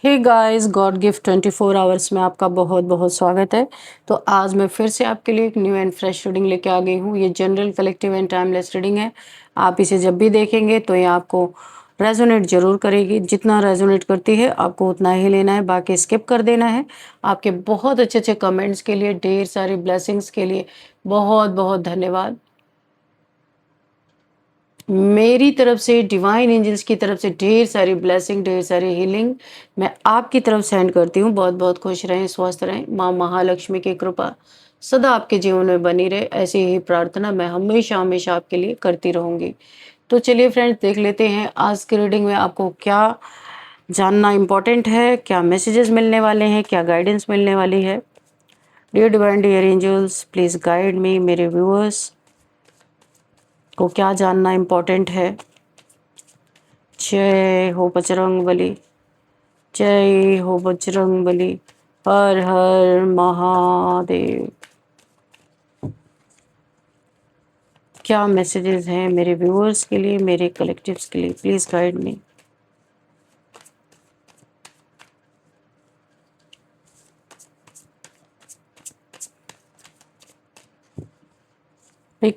हे guys, God gift 24 hours में आपका बहुत बहुत स्वागत है। तो आज मैं फिर से आपके लिए एक न्यू एंड फ्रेश रीडिंग लेके आ गई हूँ। ये general, collective and timeless reading है। आप इसे जब भी देखेंगे तो ये आपको रेजोनेट जरूर करेगी। जितना रेजोनेट करती है आपको उतना ही लेना है, बाकी स्किप कर देना है। आपके बहुत अच्छे अच्छे कमेंट्स के लिए, ढेर सारी ब्लेसिंग्स के लिए बहुत बहुत धन्यवाद। मेरी तरफ से, डिवाइन एंजल्स की तरफ से ढेर सारी ब्लेसिंग, ढेर सारी हीलिंग मैं आपकी तरफ सेंड करती हूँ। बहुत बहुत खुश रहें, स्वस्थ रहें। माँ महालक्ष्मी की कृपा सदा आपके जीवन में बनी रहे, ऐसी ही प्रार्थना मैं हमेशा हमेशा आपके लिए करती रहूंगी। तो चलिए फ्रेंड्स, देख लेते हैं आज की रीडिंग में आपको क्या जानना इम्पोर्टेंट है, क्या मैसेजेस मिलने वाले हैं, क्या गाइडेंस मिलने वाली है। Dear divine, dear angels, please guide me. मेरे व्यूअर्स को क्या जानना इम्पोर्टेंट है। जय हो बजरंगबली, जय हो बजरंगबली, हर हर महादेव। क्या मैसेजेस हैं मेरे व्यूअर्स के लिए, मेरे कलेक्टिव्स के लिए? Please guide me.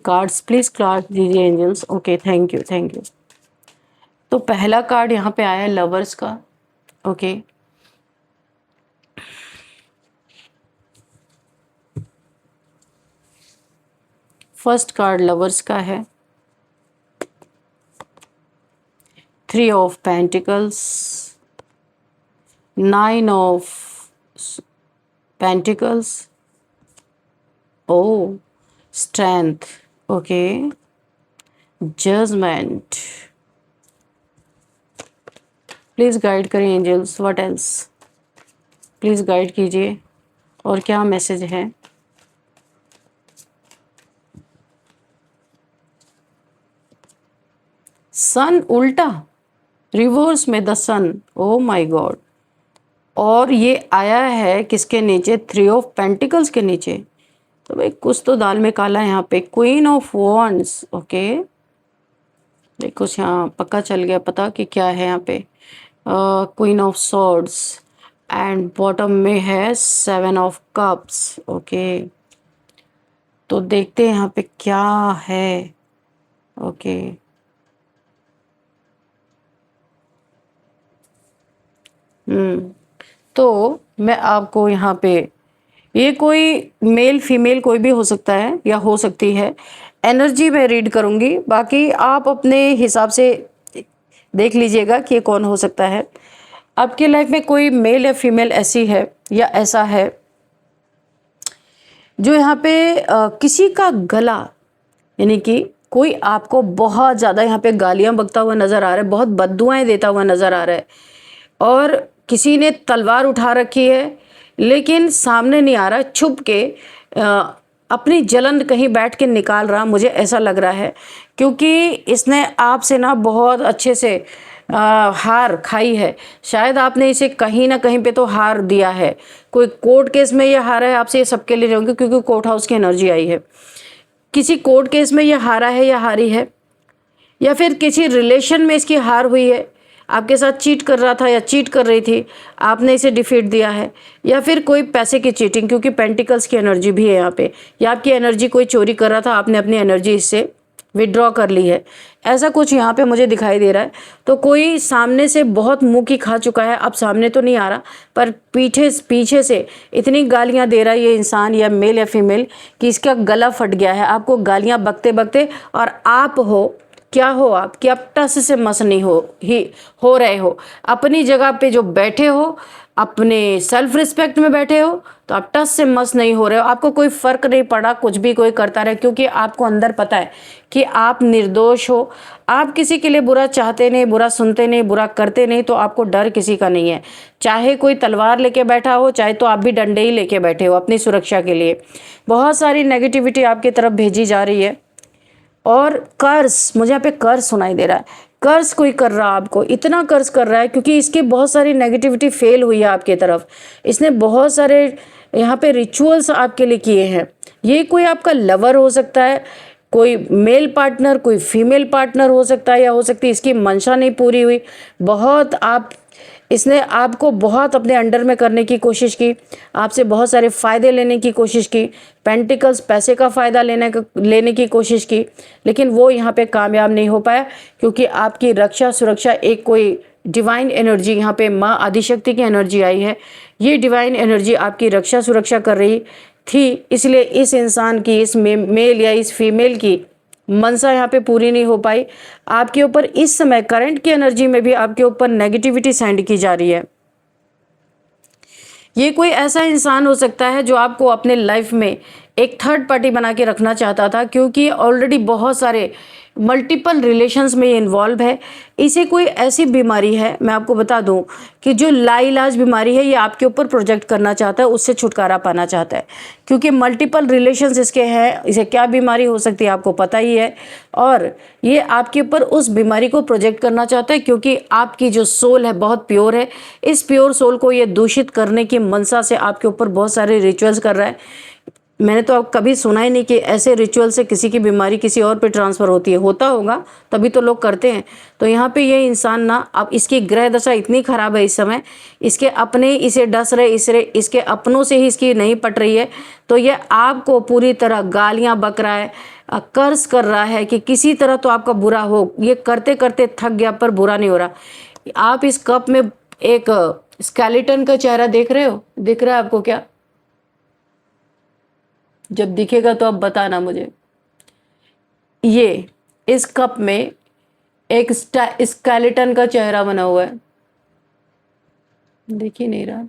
Cards please card दीजिए angels. Okay, thank you thank you. तो पहला कार्ड यहाँ पे आया है लवर्स का। ओके, फर्स्ट कार्ड लवर्स का है, 3 of pentacles, 9 of pentacles, oh strength, okay, judgement. Please guide करें angels, what else? Please guide कीजिए। और क्या मैसेज है? सन उल्टा, रिवर्स में the sun, oh my god. और ये आया है किसके नीचे? 3 ऑफ पेंटिकल्स के नीचे। तो भाई कुछ तो दाल में काला है यहाँ पे। क्वीन ऑफ वॉन्ड्स, ओके, कुछ यहाँ पक्का चल गया पता कि क्या है यहाँ पे। Queen of swords and bottom में है 7 ऑफ कप्स, ओके। तो देखते हैं यहाँ पे क्या है। ओके, तो मैं आपको यहाँ पे, ये कोई मेल फीमेल कोई भी हो सकता है या हो सकती है। एनर्जी मैं रीड करूँगी, बाकी आप अपने हिसाब से देख लीजिएगा कि ये कौन हो सकता है। आपकी लाइफ में कोई मेल या फीमेल ऐसी है या ऐसा है जो यहाँ पे किसी का गला, यानी कि कोई आपको बहुत ज़्यादा यहाँ पे गालियाँ बकता हुआ नज़र आ रहा है, बहुत बद्दुआएं देता हुआ नज़र आ रहा है, और किसी ने तलवार उठा रखी है लेकिन सामने नहीं आ रहा, छुप के अपनी जलन कहीं बैठ के निकाल रहा, मुझे ऐसा लग रहा है। क्योंकि इसने आपसे ना बहुत अच्छे से हार खाई है। शायद आपने इसे कहीं ना कहीं पे तो हार दिया है। कोई कोर्ट केस में ये हारा है आपसे, ये सबके लिए रहूँगी क्योंकि कोर्ट हाउस की एनर्जी आई है। किसी कोर्ट केस में ये हारा है या हारी है, या फिर किसी रिलेशन में इसकी हार हुई है। आपके साथ चीट कर रहा था या चीट कर रही थी, आपने इसे डिफीट दिया है। या फिर कोई पैसे की चीटिंग, क्योंकि पेंटिकल्स की एनर्जी भी है यहाँ पे, या आपकी एनर्जी कोई चोरी कर रहा था, आपने अपनी एनर्जी इससे विड्रॉ कर ली है। ऐसा कुछ यहाँ पे मुझे दिखाई दे रहा है। तो कोई सामने से बहुत मुंह की खा चुका है, अब सामने तो नहीं आ रहा पर पीछे से इतनी गालियाँ दे रहा है ये इंसान, या मेल या फीमेल, कि इसका गला फट गया है आपको गालियाँ बकते बकते। और आप हो, क्या हो आप, कि आप टस से मस नहीं हो रहे हो। अपनी जगह पे जो बैठे हो, अपने सेल्फ रिस्पेक्ट में बैठे हो, तो आप टस से मस नहीं हो रहे हो। आपको कोई फर्क नहीं पड़ा, कुछ भी कोई करता रहे, क्योंकि आपको अंदर पता है कि आप निर्दोष हो। आप किसी के लिए बुरा चाहते नहीं, बुरा सुनते नहीं, बुरा करते नहीं, तो आपको डर किसी का नहीं है। चाहे कोई तलवार लेके बैठा हो, चाहे तो आप भी डंडे ही लेके बैठे हो अपनी सुरक्षा के लिए। बहुत सारी नेगेटिविटी आपकी तरफ भेजी जा रही है। और कर्ज, मुझे यहाँ पे कर्ज सुनाई दे रहा है। कर्ज कोई कर रहा है आपको, इतना कर्ज कर रहा है क्योंकि इसकी बहुत सारी नेगेटिविटी फेल हुई है आपके तरफ। इसने बहुत सारे यहाँ पे रिचुअल्स आपके लिए किए हैं। ये कोई आपका लवर हो सकता है, कोई मेल पार्टनर, कोई फीमेल पार्टनर हो सकता है, या हो सकती है इसकी मंशा नहीं पूरी हुई, बहुत इसने आपको बहुत अपने अंडर में करने की कोशिश की, आपसे बहुत सारे फ़ायदे लेने की कोशिश की, पेंटिकल्स पैसे का फ़ायदा लेने की कोशिश की, लेकिन वो यहाँ पे कामयाब नहीं हो पाया, क्योंकि आपकी रक्षा सुरक्षा एक कोई डिवाइन एनर्जी, यहाँ पे माँ आदिशक्ति की एनर्जी आई है। ये डिवाइन एनर्जी आपकी रक्षा सुरक्षा कर रही थी, इसलिए इस इंसान की, इस मेल या इस फीमेल की मनसा यहाँ पे पूरी नहीं हो पाई। आपके ऊपर इस समय करंट की एनर्जी में भी आपके ऊपर नेगेटिविटी सेंड की जा रही है। ये कोई ऐसा इंसान हो सकता है जो आपको अपने लाइफ में एक थर्ड पार्टी बना के रखना चाहता था, क्योंकि ऑलरेडी बहुत सारे मल्टीपल रिलेशंस में ये इन्वॉल्व है। इसे कोई ऐसी बीमारी है, मैं आपको बता दूं कि जो लाइलाज बीमारी है, ये आपके ऊपर प्रोजेक्ट करना चाहता है, उससे छुटकारा पाना चाहता है, क्योंकि मल्टीपल रिलेशंस इसके हैं। इसे क्या बीमारी हो सकती है आपको पता ही है, और ये आपके ऊपर उस बीमारी को प्रोजेक्ट करना चाहता है, क्योंकि आपकी जो सोल है बहुत प्योर है। इस प्योर सोल को ये दूषित करने की मनसा से आपके ऊपर बहुत सारे रिचुअल्स कर रहा है। मैंने तो अब कभी सुना ही नहीं कि ऐसे रिचुअल से किसी की बीमारी किसी और पे ट्रांसफ़र होती है। होता होगा तभी तो लोग करते हैं। तो यहाँ पे ये इंसान ना, अब इसकी ग्रह दशा इतनी ख़राब है इस समय, इसके अपने इसे डस रहे, इसके अपनों से ही इसकी नहीं पट रही है, तो ये आपको पूरी तरह गालियाँ बक रहा है, कर्ज कर रहा है कि किसी तरह तो आपका बुरा हो। ये करते करते थक गया, पर बुरा नहीं हो रहा। आप इस कप में एक स्केलेटन का चेहरा देख रहे हो, दिख रहा है आपको क्या? जब दिखेगा तो अब बताना मुझे। ये इस कप में एक स्केलेटन का चेहरा बना हुआ है, दिख ही नहीं रहा।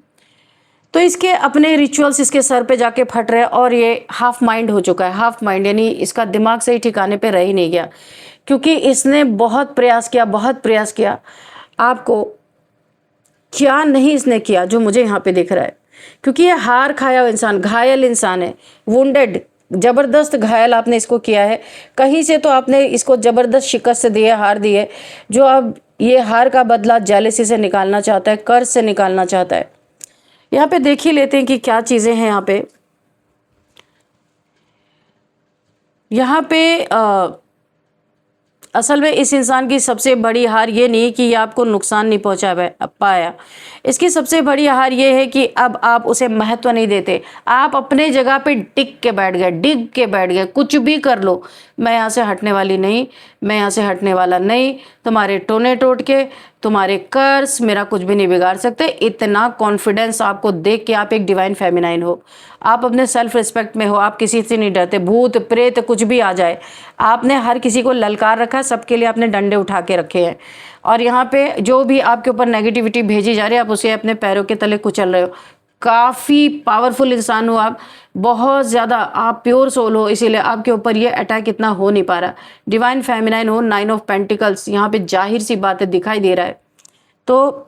तो इसके अपने रिचुअल्स इसके सर पे जाके फट रहे हैं, और ये हाफ माइंड हो चुका है। हाफ माइंड यानी इसका दिमाग सही ठिकाने पे रह ही नहीं गया, क्योंकि इसने बहुत प्रयास किया, बहुत प्रयास किया। आपको क्या नहीं इसने किया जो मुझे यहाँ पे दिख रहा है, क्योंकि ये हार खाया हुआ इंसान, घायल इंसान है, वुंडेड, जबरदस्त घायल आपने इसको किया है। कहीं से तो आपने इसको जबरदस्त शिकस्त दी है, हार दी है, जो अब ये हार का बदला जेलसी से निकालना चाहता है, कर्ज से निकालना चाहता है। यहाँ पे देख ही लेते हैं कि क्या चीज़ें हैं यहाँ पे। यहाँ पे असल में इस इंसान की सबसे बड़ी हार ये नहीं कि ये आपको नुकसान नहीं पहुंचा पाया। इसकी सबसे बड़ी हार ये है कि अब आप उसे महत्व नहीं देते। आप अपने जगह पे टिक के बैठ गए, डिग के बैठ गए, कुछ भी कर लो, मैं यहाँ से हटने वाली नहीं, मैं यहाँ से हटने वाला नहीं, तुम्हारे टोने टोट के, तुम्हारे कर्ज मेरा कुछ भी नहीं बिगाड़ सकते। इतना कॉन्फिडेंस आपको देख के आप एक डिवाइन फेमिनाइन हो, आप अपने सेल्फ रिस्पेक्ट में हो, आप किसी से नहीं डरते। भूत प्रेत कुछ भी आ जाए, आपने हर किसी को ललकार रखा है, सबके लिए आपने डंडे उठा के रखे हैं। और यहाँ पे जो भी आपके ऊपर नेगेटिविटी भेजी जा रही है, आप उसे अपने पैरों के तले कुचल रहे हो। काफ़ी पावरफुल इंसान हो आप, बहुत ज़्यादा आप प्योर सोल हो, इसीलिए आपके ऊपर ये अटैक इतना हो नहीं पा रहा। डिवाइन फेमिनाइन हो, 9 ऑफ पेंटिकल्स यहाँ पे जाहिर सी बात है दिखाई दे रहा है। तो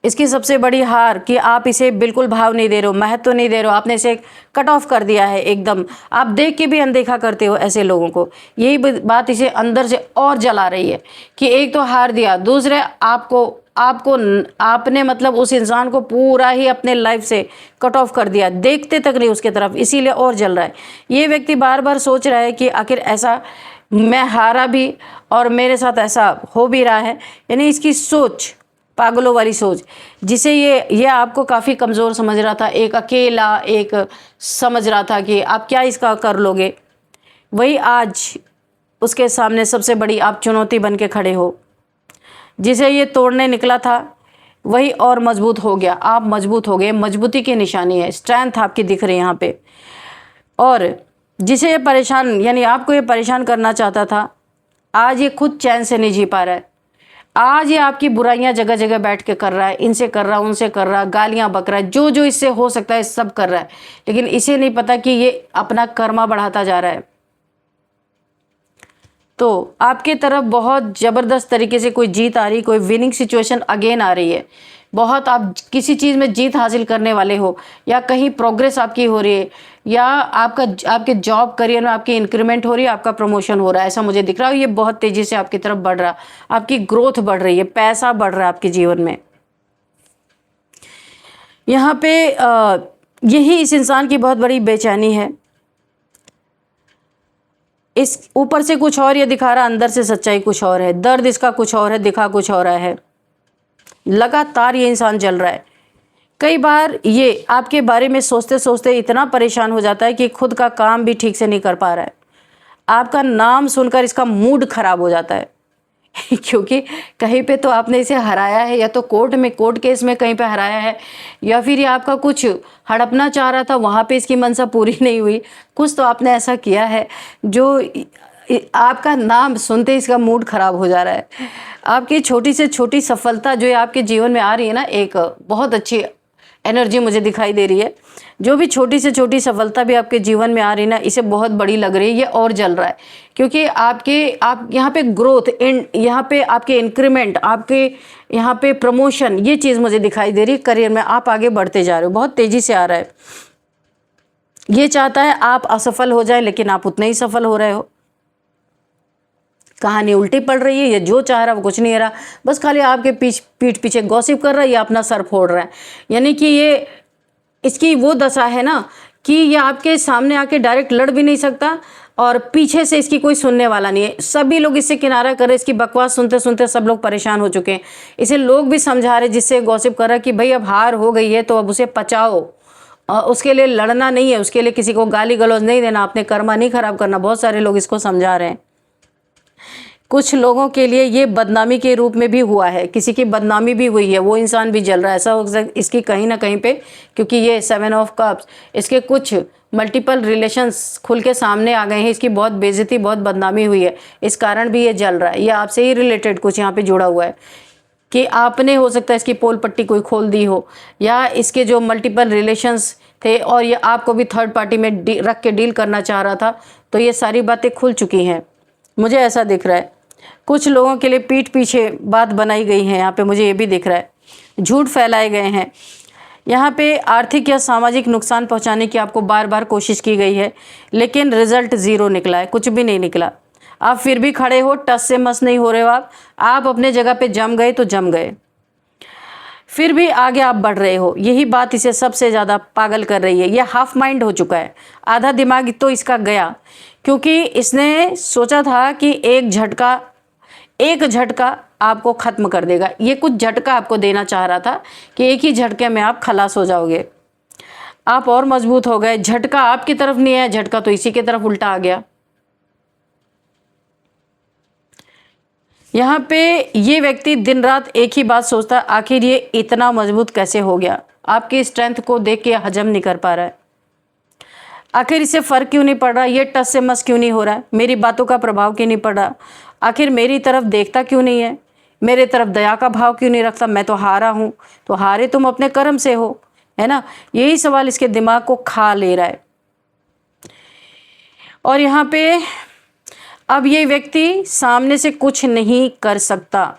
इसकी सबसे बड़ी हार कि आप इसे बिल्कुल भाव नहीं दे रहे हो, महत्व नहीं दे रहे हो, आपने इसे कट ऑफ कर दिया है एकदम। आप देख के भी अनदेखा करते हो ऐसे लोगों को। यही बात इसे अंदर से और जला रही है कि एक तो हार दिया, दूसरे आपने मतलब उस इंसान को पूरा ही अपने लाइफ से कट ऑफ कर दिया, देखते तक नहीं उसके तरफ, इसीलिए और जल रहा है। ये व्यक्ति बार बार सोच रहा है कि आखिर ऐसा मैं हारा भी और मेरे साथ ऐसा हो भी रहा है। यानी इसकी सोच पागलों वाली सोच, जिसे ये आपको काफ़ी कमज़ोर समझ रहा था, एक अकेला एक समझ रहा था कि आप क्या इसका कर लोगे, वही आज उसके सामने सबसे बड़ी आप चुनौती बन के खड़े हो। जिसे ये तोड़ने निकला था वही और मजबूत हो गया, आप मजबूत हो गए। मजबूती की निशानी है, स्ट्रेंथ आपकी दिख रही है यहाँ पे। और जिसे ये परेशान, यानी आपको ये परेशान करना चाहता था, आज ये खुद चैन से नहीं जी पा रहा है। आज ये आपकी बुराइयां जगह जगह बैठ के कर रहा है, इनसे कर रहा, उनसे कर रहा, गालियां बक रहा है, जो जो इससे हो सकता है सब कर रहा है, लेकिन इसे नहीं पता कि ये अपना कर्मा बढ़ाता जा रहा है। तो आपके तरफ बहुत ज़बरदस्त तरीके से कोई जीत आ रही, कोई विनिंग सिचुएशन अगेन आ रही है। बहुत आप किसी चीज़ में जीत हासिल करने वाले हो, या कहीं प्रोग्रेस आपकी हो रही है, या आपके जॉब करियर में आपकी इंक्रीमेंट हो रही है, आपका प्रमोशन हो रहा है, ऐसा मुझे दिख रहा है। ये बहुत तेज़ी से आपकी तरफ बढ़ रहा, आपकी ग्रोथ बढ़ रही है, पैसा बढ़ रहा है आपके जीवन में। यहाँ पे यही इस इंसान की बहुत बड़ी बेचैनी है। इस ऊपर से कुछ और ये दिखा रहा, अंदर से सच्चाई कुछ और है, दर्द इसका कुछ और है, दिखा कुछ और रहा है। लगातार ये इंसान जल रहा है। कई बार ये आपके बारे में सोचते सोचते इतना परेशान हो जाता है कि खुद का काम भी ठीक से नहीं कर पा रहा है। आपका नाम सुनकर इसका मूड खराब हो जाता है क्योंकि कहीं पे तो आपने इसे हराया है, या तो कोर्ट केस में कहीं पे हराया है, या फिर ये आपका कुछ हड़पना चाह रहा था, वहाँ पे इसकी मंशा पूरी नहीं हुई। कुछ तो आपने ऐसा किया है जो आपका नाम सुनते इसका मूड खराब हो जा रहा है। आपकी छोटी से छोटी सफलता जो है आपके जीवन में आ रही है ना, एक बहुत अच्छी एनर्जी मुझे दिखाई दे रही है। जो भी छोटी से छोटी सफलता भी आपके जीवन में आ रही है ना, इसे बहुत बड़ी लग रही है, ये और जल रहा है। क्योंकि आप यहाँ पे ग्रोथ, यहाँ पे आपके इंक्रीमेंट, आपके यहाँ पे प्रमोशन, ये चीज़ मुझे दिखाई दे रही है। करियर में आप आगे बढ़ते जा रहे हो, बहुत तेज़ी से आ रहा है। ये चाहता है आप असफल हो जाए, लेकिन आप उतने ही सफल हो रहे हो। कहानी उल्टी पड़ रही है, ये जो चाह रहा है वो कुछ नहीं रहा, बस खाली आपके पीठ पीछे गॉसिप कर रहा है या अपना सर फोड़ रहा है। यानी कि ये इसकी वो दशा है ना कि ये आपके सामने आके डायरेक्ट लड़ भी नहीं सकता, और पीछे से इसकी कोई सुनने वाला नहीं है। सभी लोग इससे किनारा कर रहे, इसकी बकवास सुनते सुनते सब लोग परेशान हो चुके हैं। इसे लोग भी समझा रहे, जिससे गॉसिप कर रहा है कि भाई अब हार हो गई है तो अब उसे पचाओ, उसके लिए लड़ना नहीं है, उसके लिए किसी को गाली गलौज नहीं देना, अपने कर्मा नहीं खराब करना। बहुत सारे लोग इसको समझा रहे हैं। कुछ लोगों के लिए ये बदनामी के रूप में भी हुआ है, किसी की बदनामी भी हुई है, वो इंसान भी जल रहा है। ऐसा हो सकता है इसकी कहीं ना कहीं पे, क्योंकि ये 7 ऑफ कप्स, इसके कुछ मल्टीपल रिलेशंस खुल के सामने आ गए हैं, इसकी बहुत बेइज्जती, बहुत बदनामी हुई है, इस कारण भी ये जल रहा है। ये आपसे ही रिलेटेड कुछ यहाँ पे जुड़ा हुआ है कि आपने हो सकता है इसकी पोल पट्टी कोई खोल दी हो, या इसके जो मल्टीपल रिलेशंस थे और ये आपको भी थर्ड पार्टी में रख के डील करना चाह रहा था, तो ये सारी बातें खुल चुकी हैं, मुझे ऐसा दिख रहा है। कुछ लोगों के लिए पीठ पीछे बात बनाई गई है, यहाँ पे मुझे ये भी दिख रहा है, झूठ फैलाए गए हैं। यहाँ पे आर्थिक या सामाजिक नुकसान पहुँचाने की आपको बार बार कोशिश की गई है, लेकिन रिजल्ट ज़ीरो निकला है, कुछ भी नहीं निकला। आप फिर भी खड़े हो, टस से मस नहीं हो रहे हो। आप अपने जगह पे जम गए तो जम गए, फिर भी आगे आप बढ़ रहे हो। यही बात इसे सबसे ज़्यादा पागल कर रही है। ये हाफ माइंड हो चुका है, आधा दिमाग तो इसका गया, क्योंकि इसने सोचा था कि एक झटका आपको ख़त्म कर देगा। ये कुछ झटका आपको देना चाह रहा था कि एक ही झटके में आप खलास हो जाओगे, आप और मजबूत हो गए। झटका आपकी तरफ नहीं आया, झटका तो इसी की तरफ उल्टा आ गया। यहाँ पे ये व्यक्ति दिन रात एक ही बात सोचता है, आखिर ये इतना मजबूत कैसे हो गया। आपकी स्ट्रेंथ को देख के हजम नहीं कर पा रहा है, आखिर इसे फ़र्क क्यों नहीं पड़ रहा, ये टस से मस क्यों नहीं हो रहा है, मेरी बातों का प्रभाव क्यों नहीं पड़ रहा, आखिर मेरी तरफ देखता क्यों नहीं है, मेरे तरफ दया का भाव क्यों नहीं रखता। मैं तो हारा हूँ, तो हारे तुम अपने कर्म से हो, है ना। यही सवाल इसके दिमाग को खा ले रहा है। और यहाँ पे अब ये व्यक्ति सामने से कुछ नहीं कर सकता,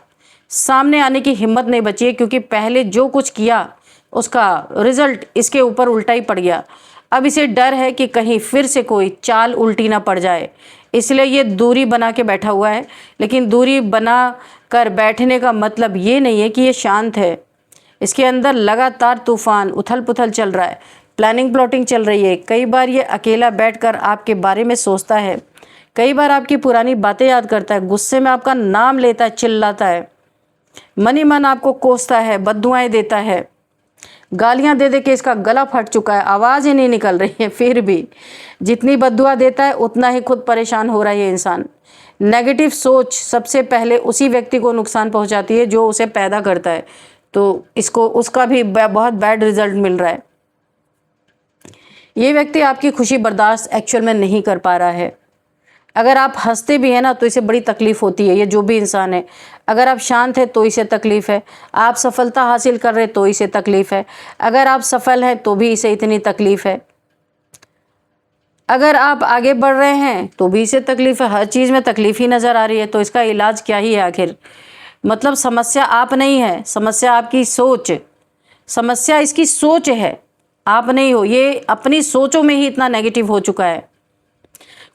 सामने आने की हिम्मत नहीं बची है, क्योंकि पहले जो कुछ किया उसका रिजल्ट इसके ऊपर उल्टा ही पड़ गया। अब इसे डर है कि कहीं फिर से कोई चाल उल्टी ना पड़ जाए, इसलिए ये दूरी बना के बैठा हुआ है। लेकिन दूरी बना कर बैठने का मतलब ये नहीं है कि ये शांत है, इसके अंदर लगातार तूफान उथल पुथल चल रहा है, प्लानिंग प्लॉटिंग चल रही है। कई बार ये अकेला बैठकर आपके बारे में सोचता है, कई बार आपकी पुरानी बातें याद करता है, गुस्से में आपका नाम लेता है, चिल्लाता है, मन ही मन आपको कोसता है, बद्दुआएं देता है, गालियां दे दे के इसका गला फट चुका है, आवाज़ ही नहीं निकल रही है। फिर भी जितनी बद्दुआ देता है उतना ही खुद परेशान हो रहा है ये इंसान। नेगेटिव सोच सबसे पहले उसी व्यक्ति को नुकसान पहुंचाती है जो उसे पैदा करता है, तो इसको उसका भी बहुत बैड रिजल्ट मिल रहा है। ये व्यक्ति आपकी खुशी बर्दाश्त एक्चुअल में नहीं कर पा रहा है। अगर आप हंसते भी हैं ना तो इसे बड़ी तकलीफ़ होती है, ये जो भी इंसान है। अगर आप शांत हैं तो इसे तकलीफ़ है, आप सफलता हासिल कर रहे तो इसे तकलीफ़ है, अगर आप सफल हैं तो भी इसे इतनी तकलीफ़ है, अगर आप आगे बढ़ रहे हैं तो भी इसे तकलीफ़ है। हर चीज़ में तकलीफ़ ही नज़र आ रही है, तो इसका इलाज क्या ही है आखिर। मतलब समस्या आप नहीं है, समस्या आपकी सोच, समस्या इसकी सोच है, आप नहीं हो। ये अपनी सोचों में ही इतना नेगेटिव हो चुका है।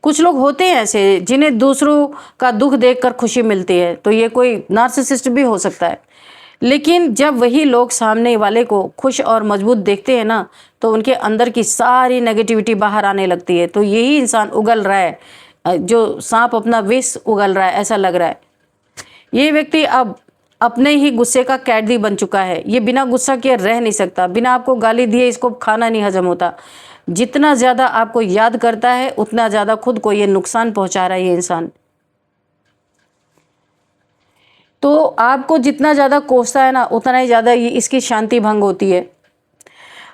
कुछ लोग होते हैं ऐसे जिन्हें दूसरों का दुख देखकर खुशी मिलती है, तो ये कोई नार्सिसिस्ट भी हो सकता है। लेकिन जब वही लोग सामने वाले को खुश और मजबूत देखते हैं ना, तो उनके अंदर की सारी नेगेटिविटी बाहर आने लगती है। तो यही इंसान उगल रहा है जो सांप अपना विष उगल रहा है, ऐसा लग रहा है। ये व्यक्ति अब अपने ही गुस्से का कैदी बन चुका है। ये बिना गुस्सा किए रह नहीं सकता, बिना आपको गाली दिए इसको खाना नहीं हजम होता। जितना ज़्यादा आपको याद करता है उतना ज़्यादा खुद को ये नुकसान पहुंचा रहा है ये इंसान। तो आपको जितना ज़्यादा कोसता है ना, उतना ही ज़्यादा ये इसकी शांति भंग होती है।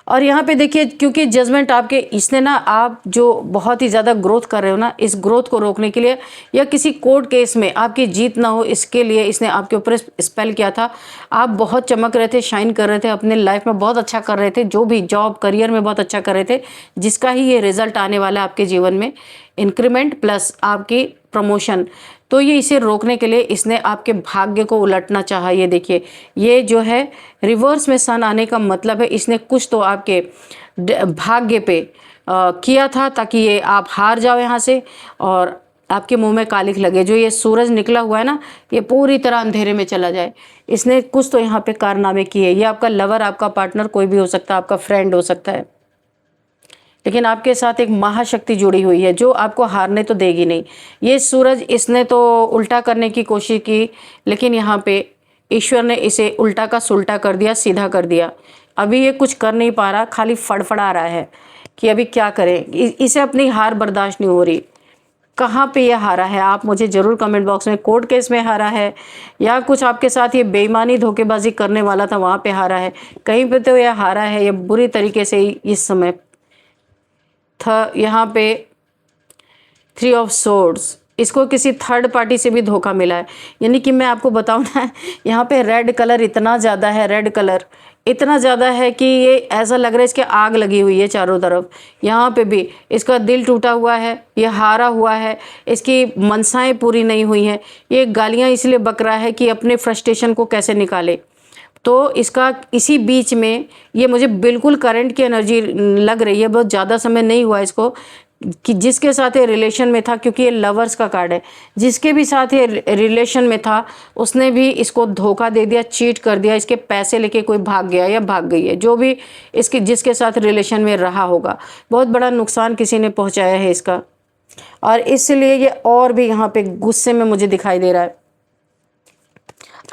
और यहाँ पे देखिए, क्योंकि जजमेंट आपके इसने ना, आप जो बहुत ही ज़्यादा ग्रोथ कर रहे हो ना, इस ग्रोथ को रोकने के लिए या किसी कोर्ट केस में आपकी जीत ना हो इसके लिए इसने आपके ऊपर स्पेल किया था। आप बहुत चमक रहे थे, शाइन कर रहे थे, अपने लाइफ में बहुत अच्छा कर रहे थे, जो भी जॉब करियर में बहुत अच्छा कर रहे थे, जिसका ही ये रिजल्ट आने वाला है आपके जीवन में, इंक्रीमेंट प्लस आपकी प्रमोशन। तो ये इसे रोकने के लिए इसने आपके भाग्य को उलटना चाहा। ये देखिए, ये जो है रिवर्स में सन आने का मतलब है इसने कुछ तो आपके भाग्य पे किया था ताकि ये आप हार जाओ यहाँ से और आपके मुंह में कालिख लगे। जो ये सूरज निकला हुआ है ना, ये पूरी तरह अंधेरे में चला जाए। इसने कुछ तो यहाँ पे कारनामे किए। ये आपका लवर, आपका पार्टनर कोई भी हो सकता है, आपका फ्रेंड हो सकता है, लेकिन आपके साथ एक महाशक्ति जुड़ी हुई है जो आपको हारने तो देगी नहीं। ये सूरज इसने तो उल्टा करने की कोशिश की, लेकिन यहाँ पे ईश्वर ने इसे उल्टा का सुल्टा कर दिया, सीधा कर दिया। अभी ये कुछ कर नहीं पा रहा, खाली फड़फड़ा रहा है कि अभी क्या करें। इसे अपनी हार बर्दाश्त नहीं हो रही। कहाँ पे ये हारा है आप मुझे ज़रूर कमेंट बॉक्स में, कोर्ट केस में हारा है या कुछ आपके साथ ये बेईमानी धोखेबाजी करने वाला था वहाँ पे हारा है, कहीं पे तो यह हारा है। ये बुरी तरीके से इस समय था। यहाँ पे 3 ऑफ सोर्ड्स, इसको किसी थर्ड पार्टी से भी धोखा मिला है। यानी कि मैं आपको बताऊँ ना, यहाँ पे रेड कलर इतना ज़्यादा है, रेड कलर इतना ज़्यादा है कि ये ऐसा लग रहा है इसके आग लगी हुई है चारों तरफ। यहाँ पे भी इसका दिल टूटा हुआ है, ये हारा हुआ है, इसकी मनसाएं पूरी नहीं हुई हैं। ये गालियाँ इसलिए बक रहा है कि अपने फ्रस्ट्रेशन को कैसे निकाले। तो इसका इसी बीच में ये मुझे बिल्कुल करंट की एनर्जी लग रही है, बहुत ज़्यादा समय नहीं हुआ इसको, कि जिसके साथ ये रिलेशन में था, क्योंकि ये लवर्स का कार्ड है, जिसके भी साथ ये रिलेशन में था उसने भी इसको धोखा दे दिया, चीट कर दिया, इसके पैसे लेके कोई भाग गया या भाग गई है, जो भी इसके जिसके साथ रिलेशन में रहा होगा, बहुत बड़ा नुकसान किसी ने पहुंचाया है इसका। और इसलिए ये और भी यहाँ पे गुस्से में मुझे दिखाई दे रहा है।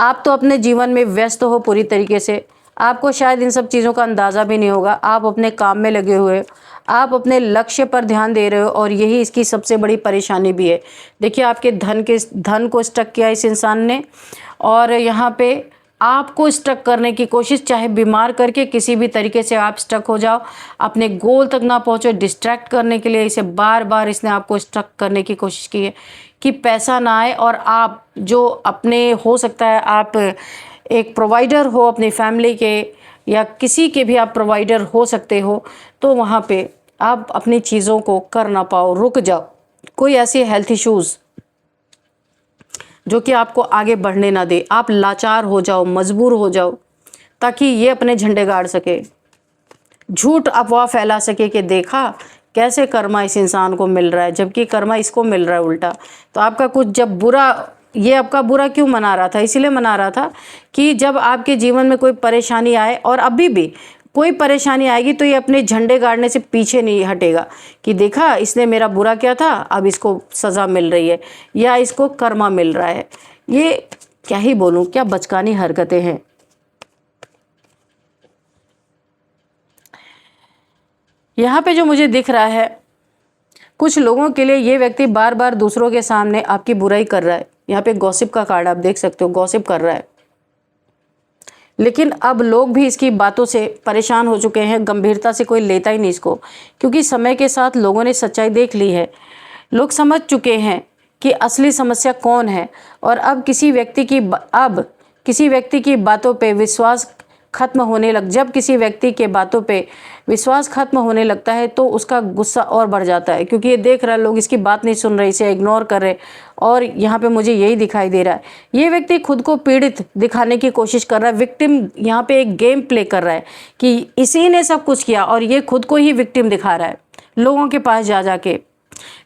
आप तो अपने जीवन में व्यस्त हो पूरी तरीके से, आपको शायद इन सब चीज़ों का अंदाज़ा भी नहीं होगा। आप अपने काम में लगे हुए, आप अपने लक्ष्य पर ध्यान दे रहे हो और यही इसकी सबसे बड़ी परेशानी भी है। देखिए, आपके धन को स्टक किया इस इंसान ने, और यहाँ पे आपको स्टक करने की कोशिश, चाहे बीमार करके किसी भी तरीके से आप स्टक हो जाओ, अपने गोल तक ना पहुँचो, डिस्ट्रैक्ट करने के लिए इसे बार बार इसने आपको स्टक करने की कोशिश की है कि पैसा ना आए। और आप जो अपने, हो सकता है आप एक प्रोवाइडर हो अपनी फैमिली के या किसी के भी आप प्रोवाइडर हो सकते हो, तो वहाँ पे आप अपनी चीज़ों को कर ना पाओ, रुक जाओ। कोई ऐसी हेल्थ इश्यूज़ जो कि आपको आगे बढ़ने ना दे, आप लाचार हो जाओ, मजबूर हो जाओ, ताकि ये अपने झंडे गाड़ सके, झूठ अफवाह फैला सके कि देखा कैसे कर्मा इस इंसान को मिल रहा है, जबकि कर्मा इसको मिल रहा है उल्टा। तो आपका कुछ जब बुरा, ये आपका बुरा क्यों मना रहा था, इसलिए मना रहा था कि जब आपके जीवन में कोई परेशानी आए, और अभी भी कोई परेशानी आएगी, तो ये अपने झंडे गाड़ने से पीछे नहीं हटेगा कि देखा इसने मेरा बुरा किया था, अब इसको सज़ा मिल रही है या इसको कर्मा मिल रहा है। ये क्या ही बोलूँ, क्या बचकानी हरकतें हैं। यहाँ पे जो मुझे दिख रहा है, कुछ लोगों के लिए ये व्यक्ति बार बार दूसरों के सामने आपकी बुराई कर रहा है। यहाँ पे गॉसिप का कार्ड आप देख सकते हो, गॉसिप कर रहा है। लेकिन अब लोग भी इसकी बातों से परेशान हो चुके हैं, गंभीरता से कोई लेता ही नहीं इसको, क्योंकि समय के साथ लोगों ने सच्चाई देख ली है। लोग समझ चुके हैं कि असली समस्या कौन है, और अब किसी व्यक्ति की बातों पे विश्वास खत्म होने जब किसी व्यक्ति के बातों पे विश्वास खत्म होने लगता है तो उसका गुस्सा और बढ़ जाता है, क्योंकि ये देख रहा है लोग इसकी बात नहीं सुन रहे, इसे इग्नोर कर रहे। और यहाँ पे मुझे यही दिखाई दे रहा है, ये व्यक्ति खुद को पीड़ित दिखाने की कोशिश कर रहा है, विक्टिम यहाँ पे एक गेम प्ले कर रहा है कि इसी ने सब कुछ किया, और ये खुद को ही विक्टिम दिखा रहा है लोगों के पास जा जाके।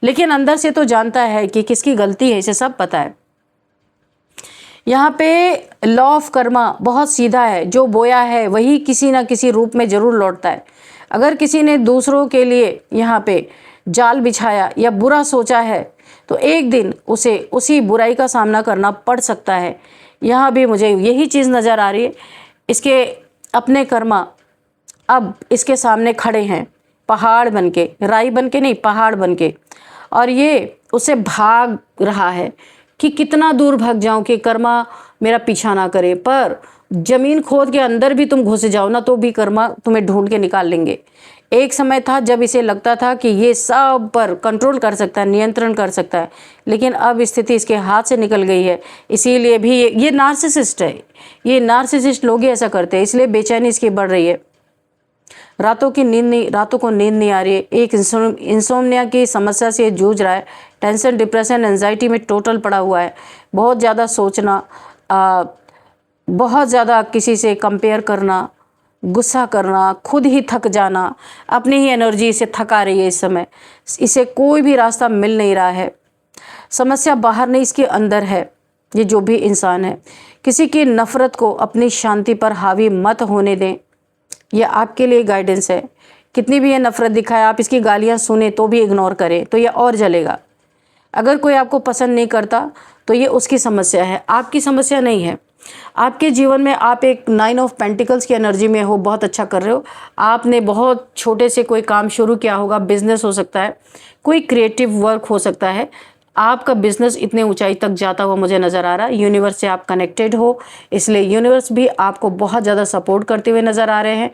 लेकिन अंदर से तो जानता है कि किसकी गलती है, इसे सब पता है। यहाँ पे लॉ ऑफ कर्मा बहुत सीधा है, जो बोया है वही किसी ना किसी रूप में जरूर लौटता है। अगर किसी ने दूसरों के लिए यहाँ पे जाल बिछाया या बुरा सोचा है, तो एक दिन उसे उसी बुराई का सामना करना पड़ सकता है। यहाँ भी मुझे यही चीज़ नज़र आ रही है। इसके अपने कर्मा अब इसके सामने खड़े हैं, पहाड़ बन के, राई बन के नहीं, पहाड़ बन के, और ये उसे भाग रहा है कि कितना दूर भाग जाऊं कि कर्मा मेरा पीछा ना करे। पर जमीन खोद के अंदर भी तुम घुस जाओ ना तो भी कर्मा तुम्हें ढूंढ के निकाल लेंगे। एक समय था जब इसे लगता था कि ये सब पर कंट्रोल कर सकता है, नियंत्रण कर सकता है, लेकिन अब स्थिति इसके हाथ से निकल गई है। इसीलिए भी ये नार्सिसिस्ट है। ये नार्सिसिस्ट लोग ही ऐसा करते हैं, इसलिए बेचैनी इसकी बढ़ रही है। रातों को नींद नहीं आ रही है। एक इंसोम्निया की समस्या से जूझ रहा है। टेंशन, डिप्रेशन, एंजाइटी में टोटल पड़ा हुआ है। बहुत ज़्यादा सोचना, बहुत ज़्यादा किसी से कंपेयर करना, गुस्सा करना, खुद ही थक जाना, अपनी ही एनर्जी इसे थका रही है। इस समय इसे कोई भी रास्ता मिल नहीं रहा है। समस्या बाहर नहीं, इसके अंदर है। ये जो भी इंसान है, किसी की नफ़रत को अपनी शांति पर हावी मत होने दें। ये आपके लिए गाइडेंस है। कितनी भी ये नफ़रत दिखाए, आप इसकी गालियाँ सुने तो भी इग्नोर करें तो ये और जलेगा। अगर कोई आपको पसंद नहीं करता तो ये उसकी समस्या है, आपकी समस्या नहीं है। आपके जीवन में आप एक 9 ऑफ पेंटिकल्स की एनर्जी में हो, बहुत अच्छा कर रहे हो। आपने बहुत छोटे से कोई काम शुरू किया होगा, बिजनेस हो सकता है, कोई क्रिएटिव वर्क हो सकता है। आपका बिजनेस इतने ऊंचाई तक जाता हुआ मुझे नज़र आ रहा है। यूनिवर्स से आप कनेक्टेड हो, इसलिए यूनिवर्स भी आपको बहुत ज़्यादा सपोर्ट करते हुए नज़र आ रहे हैं।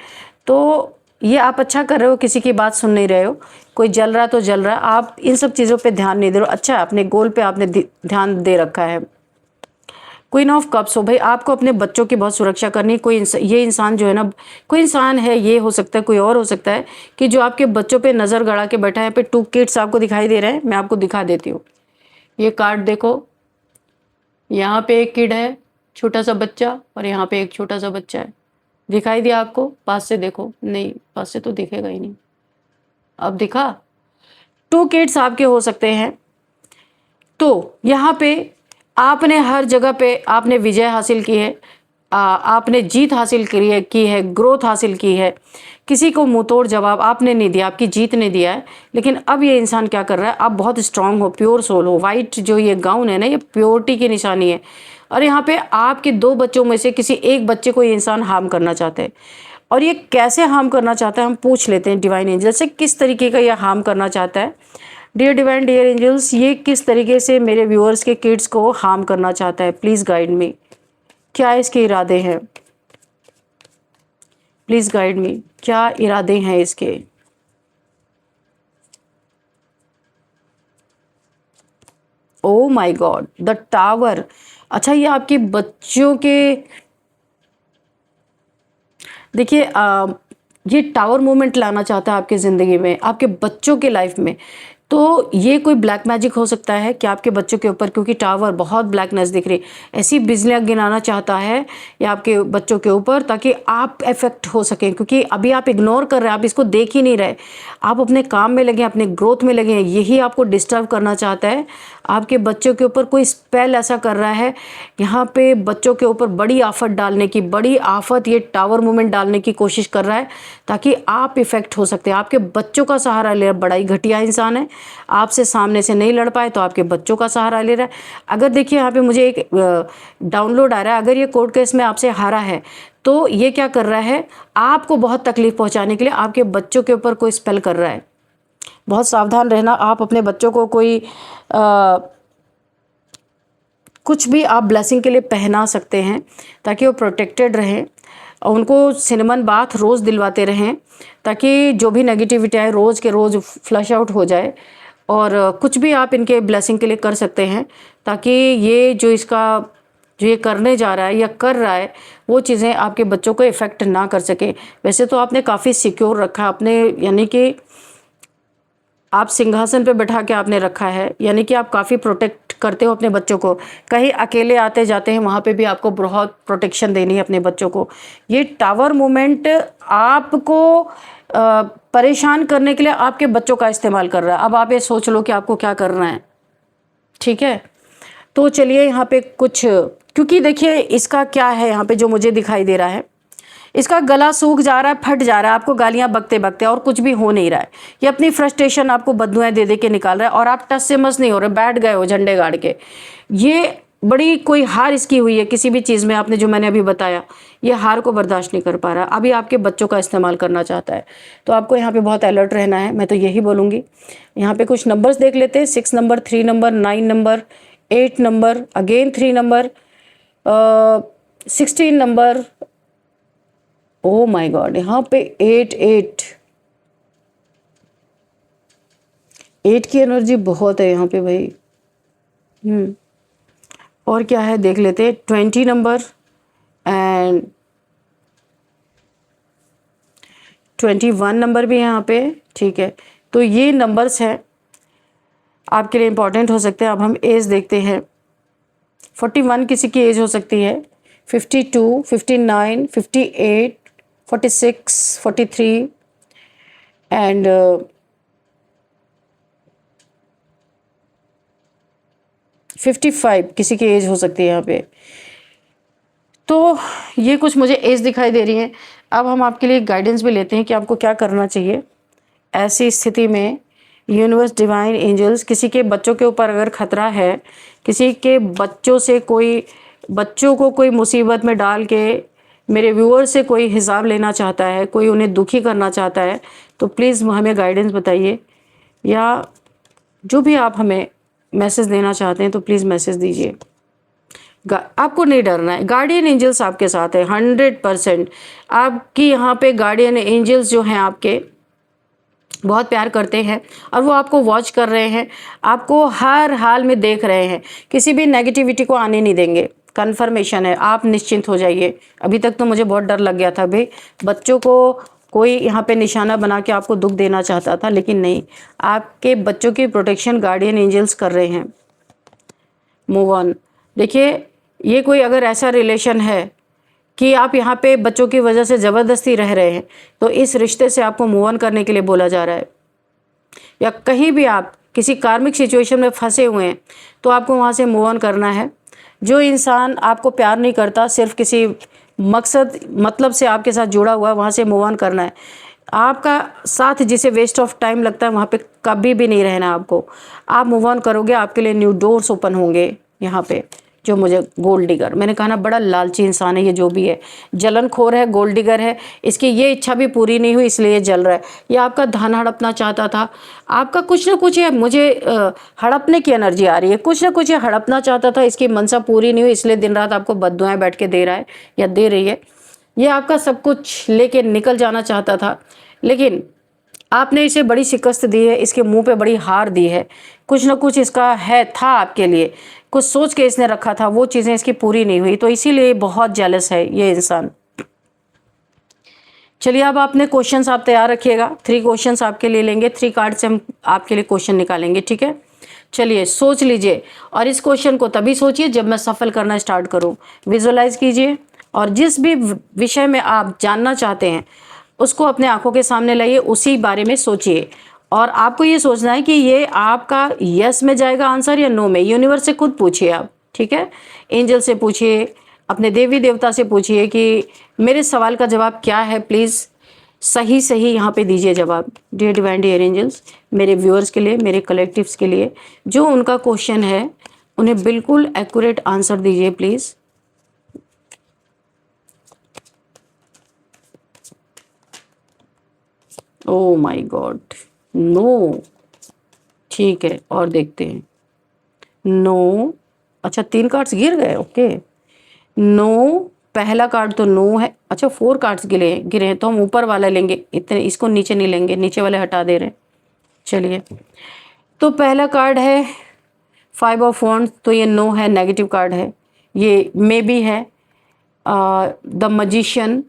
तो ये आप अच्छा कर रहे हो, किसी की बात सुन नहीं रहे हो। कोई जल रहा तो जल रहा, आप इन सब चीज़ों पे ध्यान नहीं दे रहे हो। अच्छा, अपने गोल पे आपने ध्यान दे रखा है। क्वीन ऑफ कप्स हो भाई, आपको अपने बच्चों की बहुत सुरक्षा करनी। ये इंसान जो है ना, कोई इंसान है, ये हो सकता है, कोई और हो सकता है कि जो आपके बच्चों पे नज़र गड़ा के बैठा है। यहाँ पे 2 किड्स आपको दिखाई दे रहे हैं, मैं आपको दिखा देती हूँ। ये कार्ड देखो, यहाँ पे एक किड है, छोटा सा बच्चा, और यहाँ पे एक छोटा सा बच्चा है। दिखाई दिया आपको? पास से देखो। नहीं, पास से तो दिखेगा ही नहीं। अब दिखा? 2 किड्स आपके हो सकते हैं। तो यहाँ पे आपने हर जगह पे आपने विजय हासिल की है, आपने जीत हासिल की है, ग्रोथ हासिल की है। किसी को मुंह तोड़ जवाब आपने नहीं दिया, आपकी जीत ने दिया है। लेकिन अब ये इंसान क्या कर रहा है, आप बहुत स्ट्रांग हो, प्योर सोल हो। वाइट जो ये गाउन है ना, ये प्योरिटी की निशानी है। और यहाँ पे आपके 2 बच्चों में से किसी एक बच्चे को ये इंसान हार्म करना चाहता है। और ये कैसे हार्म करना चाहता है, हम पूछ लेते हैं डिवाइन एंजल से, किस तरीके का ये हार्म करना चाहता है। डियर डिवाइन, डियर एंजल्स, ये किस तरीके से मेरे व्यूअर्स के किड्स को हार्म करना चाहता है, प्लीज़ गाइड मी। क्या इसके इरादे हैं, प्लीज़ गाइड मी। क्या इरादे हैं इसके? ओ माय गॉड, द टावर। अच्छा, ये आपके बच्चों के, देखिए ये टावर मूवमेंट लाना चाहता है आपकी ज़िंदगी में, आपके बच्चों के लाइफ में। तो ये कोई ब्लैक मैजिक हो सकता है कि आपके बच्चों के ऊपर, क्योंकि टावर बहुत ब्लैकनेस दिख रही, ऐसी बिजलियाँ गिराना चाहता है या आपके बच्चों के ऊपर, ताकि आप इफेक्ट हो सकें। क्योंकि अभी आप इग्नोर कर रहे हैं, आप इसको देख ही नहीं रहे, आप अपने काम में लगे, अपने ग्रोथ में लगे हैं। यही आपको डिस्टर्ब करना चाहता है। आपके बच्चों के ऊपर कोई स्पेल ऐसा कर रहा है, यहाँ पे बच्चों के ऊपर बड़ी आफत डालने की, बड़ी आफत, ये टावर मूवमेंट डालने की कोशिश कर रहा है ताकि आप इफेक्ट हो सकते हैं। आपके बच्चों का सहारा ले रहा है। बड़ा ही घटिया इंसान है। आपसे सामने से नहीं लड़ पाए तो आपके बच्चों का सहारा ले रहा है। अगर देखिए यहाँ पे मुझे एक डाउनलोड आ रहा है, अगर ये कोर्ट केस में आपसे हारा है तो ये क्या कर रहा है, आपको बहुत तकलीफ पहुंचाने के लिए आपके बच्चों के ऊपर कोई स्पेल कर रहा है। बहुत सावधान रहना। आप अपने बच्चों को कोई कुछ भी आप ब्लेसिंग के लिए पहना सकते हैं ताकि वो प्रोटेक्टेड रहें। उनको सिनेमन बाथ रोज़ दिलवाते रहें ताकि जो भी नेगेटिविटी आए रोज़ के रोज़ फ्लश आउट हो जाए। और कुछ भी आप इनके ब्लेसिंग के लिए कर सकते हैं ताकि ये जो ये करने जा रहा है या कर रहा है वो चीज़ें आपके बच्चों को इफ़ेक्ट ना कर सके। वैसे तो आपने काफ़ी सिक्योर रखा अपने, यानी कि आप सिंहासन पे बैठा के आपने रखा है, यानी कि आप काफ़ी प्रोटेक्ट करते हो अपने बच्चों को। कहीं अकेले आते जाते हैं वहाँ पे भी आपको बहुत प्रोटेक्शन देनी है अपने बच्चों को। ये टावर मूवमेंट आपको परेशान करने के लिए आपके बच्चों का इस्तेमाल कर रहा है। अब आप ये सोच लो कि आपको क्या करना है, ठीक है। तो चलिए यहाँ पे कुछ, क्योंकि देखिए इसका क्या है यहाँ पे जो मुझे दिखाई दे रहा है, इसका गला सूख जा रहा है, फट जा रहा है, आपको गालियां बकते बकते, और कुछ भी हो नहीं रहा है। ये अपनी फ्रस्ट्रेशन आपको बददुआएं दे दे के निकाल रहा है और आप टस से मस नहीं हो रहे, बैठ गए हो झंडे गाड़ के। ये बड़ी कोई हार इसकी हुई है किसी भी चीज़ में, आपने जो मैंने अभी बताया, ये हार को बर्दाश्त नहीं कर पा रहा, अभी आपके बच्चों का इस्तेमाल करना चाहता है। तो आपको यहाँ पे बहुत अलर्ट रहना है, मैं तो यही बोलूँगी। यहाँ पे कुछ नंबर्स देख लेते हैं, 6 number, 3 number, 9 number, 8 number, again 3 number, 16 number, O my God, यहाँ पे 8 की एनर्जी बहुत है यहाँ पे भाई। और क्या है देख लेते हैं, 20 नंबर एंड 21 नंबर भी यहाँ पे, ठीक है। तो ये नंबर्स हैं आपके लिए इम्पॉर्टेंट हो सकते हैं। अब हम एज देखते हैं, 41 किसी की एज हो सकती है, 52, 59, 58, 46, 43 एंड 55 किसी की एज हो सकती है यहाँ पे। तो ये कुछ मुझे एज दिखाई दे रही है। अब हम आपके लिए गाइडेंस भी लेते हैं कि आपको क्या करना चाहिए ऐसी स्थिति में। यूनिवर्स, डिवाइन, एंजल्स, किसी के बच्चों के ऊपर अगर खतरा है, किसी के बच्चों से कोई, बच्चों को कोई मुसीबत में डाल के मेरे व्यूअर से कोई हिसाब लेना चाहता है, कोई उन्हें दुखी करना चाहता है, तो प्लीज़ हमें गाइडेंस बताइए, या जो भी आप हमें मैसेज देना चाहते हैं तो प्लीज़ मैसेज दीजिए। आपको नहीं डरना है, गार्डियन एंजल्स आपके साथ है 100%। आपकी यहाँ पे गार्डियन एंजल्स जो हैं आपके बहुत प्यार करते हैं और वो आपको वॉच कर रहे हैं, आपको हर हाल में देख रहे हैं, किसी भी नेगेटिविटी को आने नहीं देंगे। कन्फर्मेशन है, आप निश्चिंत हो जाइए। अभी तक तो मुझे बहुत डर लग गया था भाई, बच्चों को कोई यहाँ पे निशाना बना के आपको दुख देना चाहता था, लेकिन नहीं, आपके बच्चों की प्रोटेक्शन गार्डियन एंजल्स कर रहे हैं। Move on. देखिए, ये कोई अगर ऐसा रिलेशन है कि आप यहाँ पे बच्चों की वजह से ज़बरदस्ती रह रहे हैं, तो इस रिश्ते से आपको मूव ऑन करने के लिए बोला जा रहा है। या कहीं भी आप किसी कार्मिक सिचुएशन में फंसे हुए हैं तो आपको वहाँ से मूव ऑन करना है। जो इंसान आपको प्यार नहीं करता, सिर्फ किसी मकसद मतलब से आपके साथ जुड़ा हुआ है, वहाँ से मूव ऑन करना है। आपका साथ जिसे वेस्ट ऑफ टाइम लगता है, वहाँ पे कभी भी नहीं रहना आपको। आप मूव ऑन करोगे, आपके लिए न्यू डोर्स ओपन होंगे। यहाँ पे जो मुझे गोल्ड डिगर, मैंने कहा ना, बड़ा लालची इंसान है ये, जो भी है जलनखोर है, गोल्ड डिगर है, इसकी ये इच्छा भी पूरी नहीं हुई इसलिए ये जल रहा है। ये आपका धन हड़पना चाहता था, आपका कुछ ना कुछ है, मुझे हड़पने की एनर्जी आ रही है, कुछ ना कुछ ये हड़पना चाहता था, इसकी मनसा पूरी नहीं हुई इसलिए दिन रात आपको बद्दुआएं बैठ के दे रहा है या दे रही है। ये आपका सब कुछ लेके निकल जाना चाहता था, लेकिन आपने इसे बड़ी शिकस्त दी है, इसके मुंह पे बड़ी हार दी है। कुछ ना कुछ इसका है था आपके लिए, कुछ सोच के इसने रखा था, वो चीज़ें इसकी पूरी नहीं हुई, तो इसीलिए बहुत जेलस है ये इंसान। चलिए, अब आपने क्वेश्चंस आप तैयार रखिएगा, 3 क्वेश्चंस आपके लिए लेंगे, 3 कार्ड से हम आपके लिए क्वेश्चन निकालेंगे, ठीक है। चलिए सोच लीजिए, और इस क्वेश्चन को तभी सोचिए जब मैं सफल करना स्टार्ट करूँ। विजुअलाइज कीजिए और जिस भी विषय में आप जानना चाहते हैं उसको अपने आंखों के सामने लाइए, उसी बारे में सोचिए। और आपको ये सोचना है कि ये आपका यस में जाएगा आंसर या नो में। यूनिवर्स से खुद पूछिए आप, ठीक है। एंजल से पूछिए, अपने देवी देवता से पूछिए कि मेरे सवाल का जवाब क्या है, प्लीज़ सही सही यहाँ पे दीजिए जवाब। डियर डिवाइन, डियर एंजल्स, मेरे व्यूअर्स के लिए, मेरे कलेक्टिव्स के लिए, जो उनका क्वेश्चन है उन्हें बिल्कुल एक्यूरेट आंसर दीजिए please. Oh my God, no, ठीक है, और देखते हैं। नो, अच्छा 3 कार्ड्स गिर गए, ओके। नो, पहला कार्ड तो नो है। अच्छा 4 कार्ड्स गिरे हैं, तो हम ऊपर वाला लेंगे, इतने इसको नीचे नहीं लेंगे, नीचे वाले हटा दे रहे हैं। चलिए, तो पहला कार्ड है 5 ऑफ वॉन्ड्स, तो ये नो है, नेगेटिव कार्ड है। ये मे बी है द मजिशियन,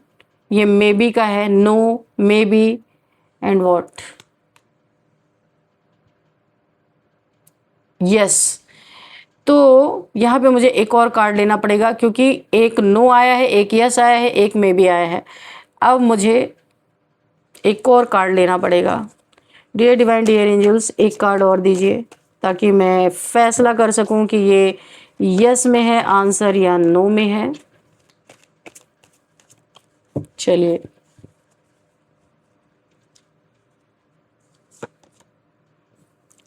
ये मे बी का है, no, maybe and what, yes. तो यहाँ पे मुझे एक और कार्ड लेना पड़ेगा, क्योंकि एक नो आया है, एक यस आया है, एक मे बी आया है। अब मुझे एक और कार्ड लेना पड़ेगा। डियर डिवाइन, डियर एंजल्स, एक कार्ड और दीजिए ताकि मैं फैसला कर सकूं कि ये यस में है आंसर या नो में है। चलिए,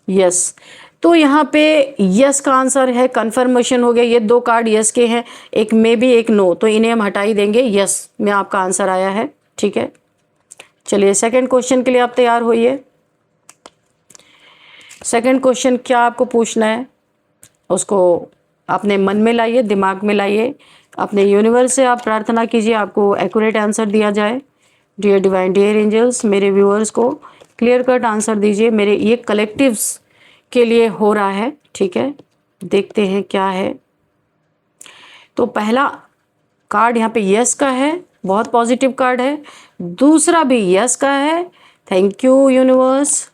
यस। तो यहाँ पे यस का आंसर है, कंफर्मेशन हो गया। ये 2 कार्ड यस के हैं, एक मे बी एक नो, तो इन्हें हम हटा ही देंगे। यस में आपका आंसर आया है, ठीक है। चलिए सेकंड क्वेश्चन के लिए आप तैयार होइए। सेकंड क्वेश्चन क्या आपको पूछना है, उसको अपने मन में लाइए, दिमाग में लाइए, अपने यूनिवर्स से आप प्रार्थना कीजिए आपको एक्यूरेट आंसर दिया जाए। डियर डिवाइन, डियर एंजल्स, मेरे व्यूअर्स को क्लियर कट आंसर दीजिए। मेरे ये कलेक्टिव्स के लिए हो रहा है, ठीक है। देखते हैं क्या है। तो पहला कार्ड यहाँ पे यस का है, बहुत पॉजिटिव कार्ड है। दूसरा भी यस का है, थैंक यू यूनिवर्स।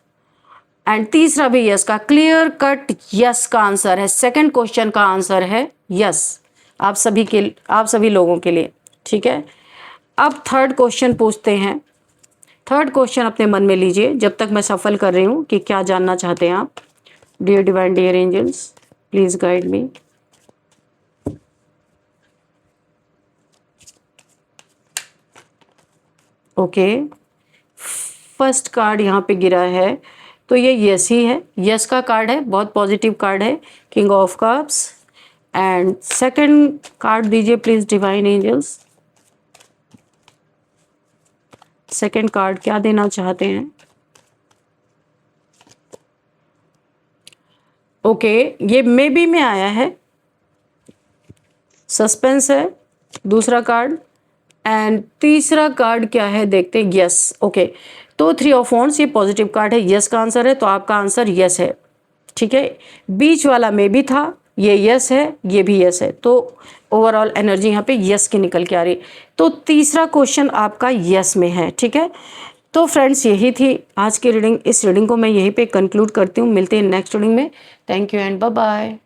एंड तीसरा भी यस का, क्लियर कट यस का आंसर है। सेकंड क्वेश्चन का आंसर है यस, आप सभी लोगों के लिए, ठीक है। अब थर्ड क्वेश्चन पूछते हैं। थर्ड क्वेश्चन अपने मन में लीजिए जब तक मैं सफल कर रही हूँ कि क्या जानना चाहते हैं आप। Dear divine, dear angels, please guide me. Okay, first card यहाँ पे गिरा है, तो ये यस ही है, यस का कार्ड है, बहुत पॉजिटिव कार्ड है, king of cups. And second card दीजिए please divine angels. Second card क्या देना चाहते हैं। ओके, ये मे बी में आया है, सस्पेंस है दूसरा कार्ड। एंड तीसरा कार्ड क्या है देखते हैं, यस। ओके, तो 3 ऑफ वॉन्ड्स, ये पॉजिटिव कार्ड है, यस का आंसर है, तो आपका आंसर यस है, ठीक है। बीच वाला में भी था, ये यस है, ये भी यस है, तो ओवरऑल एनर्जी यहाँ पे यस की निकल के आ रही। तो तीसरा क्वेश्चन आपका यस में है, ठीक है। तो फ्रेंड्स, यही थी आज की रीडिंग। इस रीडिंग को मैं यहीं पे कंक्लूड करती हूँ। मिलते हैं नेक्स्ट रीडिंग में। Thank you and bye bye.